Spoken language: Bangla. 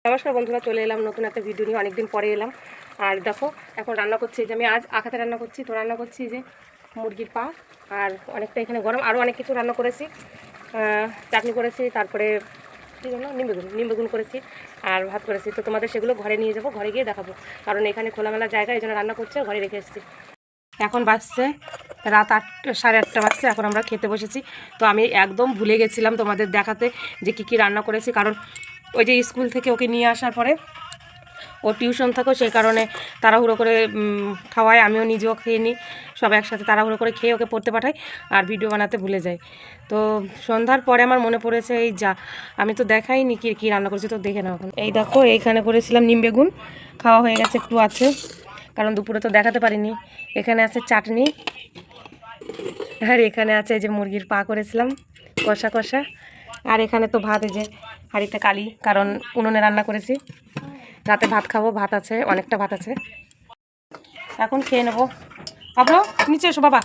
নমস্কার বন্ধুরা, চলে এলাম নতুন একটা ভিডিও নিয়ে। অনেকদিন পরে এলাম। আর দেখো এখন রান্না করছি, যে আমি আজ আখাতে রান্না করছি। তো রান্না করছি যে মুরগির পা, আর অনেকটা এখানে গরম, আরও অনেক কিছু রান্না করেছি। চাটনি করেছি, তারপরে কী জানো নিম বেগুন করেছি, আর ভাত করেছি। তো তোমাদের সেগুলো ঘরে নিয়ে যাবো, ঘরে গিয়ে দেখাবো, কারণ এখানে খোলামেলা জায়গা, এই জন্য রান্না করছে, ঘরে রেখে এসেছি। এখন বাজছে রাত 8, 8:30 বাজছে। এখন আমরা খেতে বসেছি। তো আমি একদম ভুলে গেছিলাম তোমাদের দেখাতে যে কী রান্না করেছি, কারণ ওই যে স্কুল থেকে ওকে নিয়ে আসার পরে ও টিউশন থাকো, সেই কারণে তাড়াহুড়ো করে খাওয়ায়, আমিও নিজেও খেয়ে নিই, সব একসাথে তাড়াহুড়ো করে খেয়ে ওকে পড়তে পাঠাই, আর ভিডিও বানাতে ভুলে যাই। তো সন্ধ্যার পরে আমার মনে পড়েছে, এই যা আমি তো দেখাইনি কী রান্না করেছি। তো দেখে নাও। এখন এই দেখো, এইখানে করেছিলাম নিম বেগুন, খাওয়া হয়ে গেছে, একটু আছে, কারণ দুপুরে তো দেখাতে পারিনি। এখানে আছে চাটনি, আর এখানে আছে এই যে মুরগির পা করেছিলাম কষা কষা, আর এখানে তো ভাত, এই যে হাঁড়িতে কালি, কারণ উনুনে রান্না করেছি, রাতে ভাত খাবো, ভাত আছে, অনেকটা ভাত আছে। এখন খেয়ে নেবো। আবার নিচে এসো বাবা।